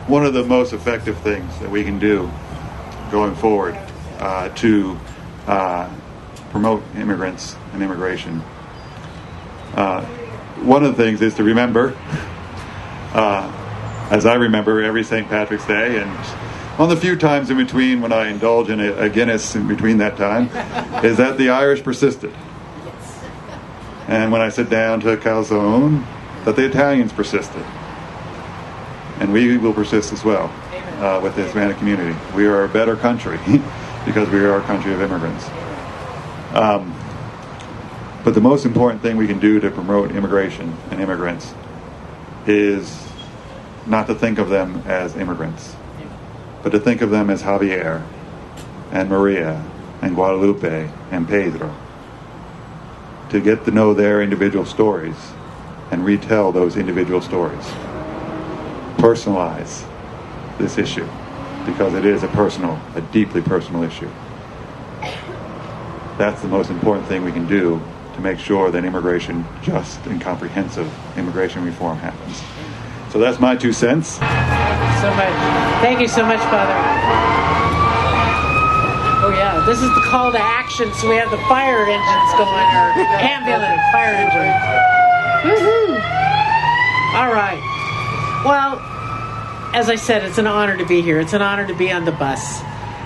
one of the most effective things that we can do going forward to promote immigrants and immigration. One of the things is to remember, as I remember every St. Patrick's Day, and on the few times in between when I indulge in a Guinness in between that time, is that the Irish persisted. And when I sit down to a calzone, that the Italians persisted. And we will persist as well with the Hispanic community. We are a better country because we are a country of immigrants. But the most important thing we can do to promote immigration and immigrants is not to think of them as immigrants, but to think of them as Javier and Maria and Guadalupe and Pedro. To get to know their individual stories and retell those individual stories. Personalize this issue because it is a deeply personal issue. That's the most important thing we can do to make sure that immigration, just and comprehensive immigration reform happens. So that's my 2 cents. Thank you so much, Father. Oh yeah, this is the call to action, so we have the fire engines going, or ambulance, fire engine. Woohoo! All right. Well, as I said, it's an honor to be here. It's an honor to be on the bus.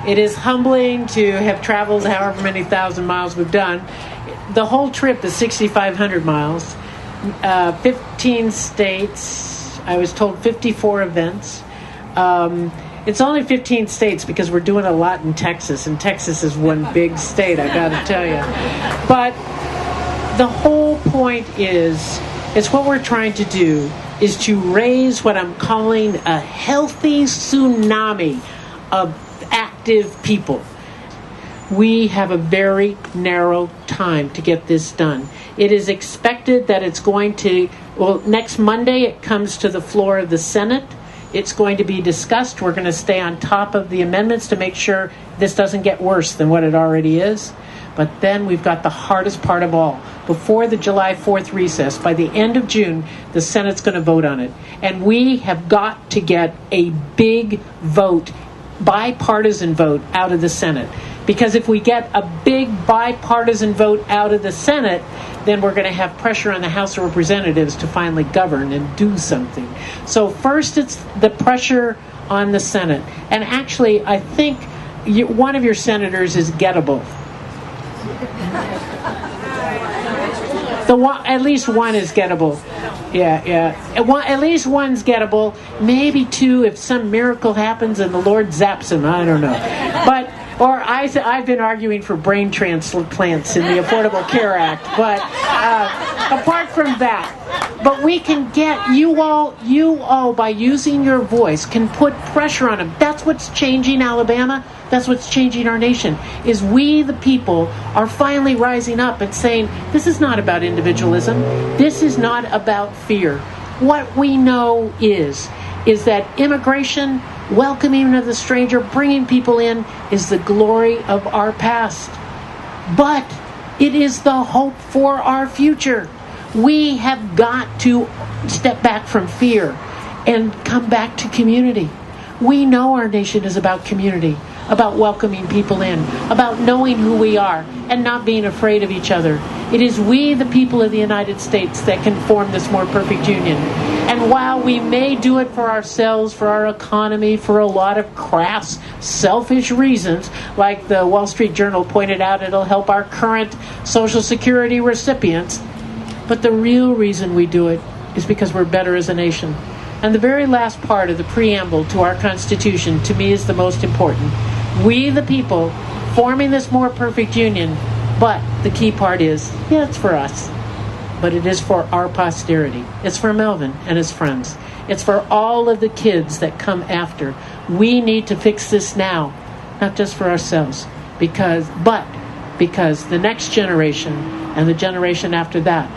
It is humbling to have traveled however many thousand miles we've done. The whole trip is 6,500 miles, 15 states. I was told 54 events. It's only 15 states because we're doing a lot in Texas, and Texas is one big state, I got to tell you. But the whole point is what we're trying to do is to raise what I'm calling a healthy tsunami of active people. We have a very narrow time to get this done. It is expected that it's going to, next Monday it comes to the floor of the Senate. It's going to be discussed. We're going to stay on top of the amendments to make sure this doesn't get worse than what it already is. But then we've got the hardest part of all. Before the July 4th recess, by the end of June, the Senate's going to vote on it. And we have got to get a big vote, bipartisan vote, out of the Senate. Because if we get a big bipartisan vote out of the Senate, then we're going to have pressure on the House of Representatives to finally govern and do something. So first it's the pressure on the Senate. And actually, I think one of your senators is gettable. At least one is gettable. Yeah. At least one's gettable. Maybe two if some miracle happens and the Lord zaps him. I don't know. I've been arguing for brain transplants in the Affordable Care Act. But apart from that, but we can get you all by using your voice can put pressure on them. That's what's changing Alabama. That's what's changing our nation, is we, the people, are finally rising up and saying, this is not about individualism. This is not about fear. What we know is that immigration, welcoming of the stranger, bringing people in, is the glory of our past. But it is the hope for our future. We have got to step back from fear and come back to community. We know our nation is about community, about welcoming people in, about knowing who we are and not being afraid of each other. It is we, the people of the United States, that can form this more perfect union. And while we may do it for ourselves, for our economy, for a lot of crass, selfish reasons, like the Wall Street Journal pointed out, it'll help our current Social Security recipients. But the real reason we do it is because we're better as a nation. And the very last part of the preamble to our Constitution, to me, is the most important. We, the people, forming this more perfect union, but the key part is, it's for us, but it is for our posterity. It's for Melvin and his friends. It's for all of the kids that come after. We need to fix this now, not just for ourselves, because the next generation and the generation after that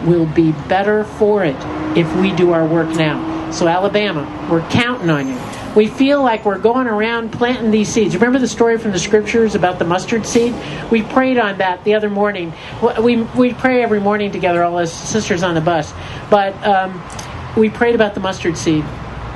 will be better for it if we do our work now. So Alabama, we're counting on you. We feel like we're going around planting these seeds. Remember the story from the scriptures about the mustard seed? We prayed on that the other morning. We pray every morning together, all us sisters on the bus. But we prayed about the mustard seed.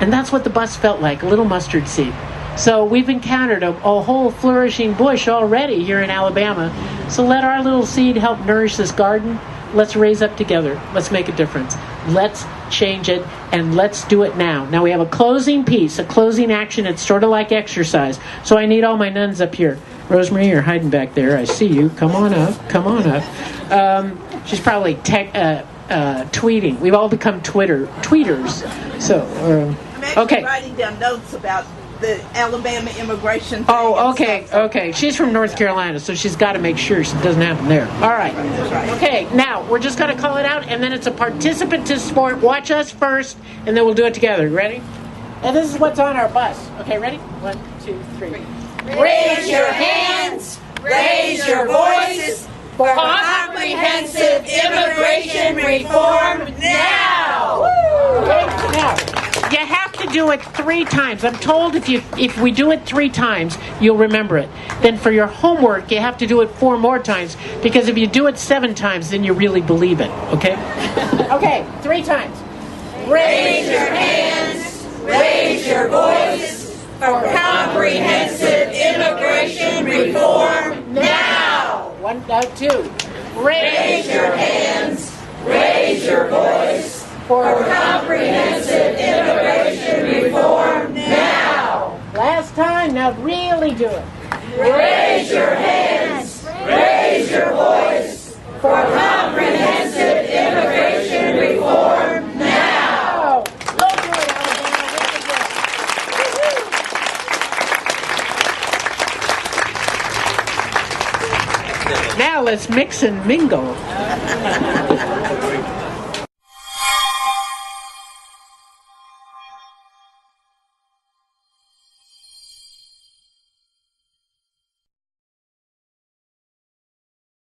And that's what the bus felt like, a little mustard seed. So we've encountered a whole flourishing bush already here in Alabama. So let our little seed help nourish this garden. Let's raise up together. Let's make a difference. Let's change it, and let's do it now. Now we have a closing piece, a closing action. It's sort of like exercise. So I need all my nuns up here. Rosemary, you're hiding back there. I see you. Come on up. Come on up. She's probably tweeting. We've all become tweeters. So, I'm actually okay. writing down notes about the Alabama immigration thing. Oh, okay, okay. She's from North Carolina, so she's got to make sure it doesn't happen there. All right. Okay, now we're just going to call it out, and then it's a participant to sport. Watch us first, and then we'll do it together. Ready? And this is what's on our bus. Okay, ready? 1, 2, 3. Raise your hands, raise your voices for comprehensive immigration reform now. Okay, now, you have to do it 3 times. I'm told if we do it 3 times, you'll remember it. Then for your homework, you have to do it 4 more times, because if you do it 7 times, then you really believe it. Okay? Okay, 3 times. Raise your hands, raise your voice for comprehensive immigration reform now. 1, 2. Raise your hands, raise your voice for comprehensive immigration reform now. Last time, now really do it. Raise your hands, raise your voice for comprehensive immigration reform now. Go for it, Alabama. Now let's mix and mingle.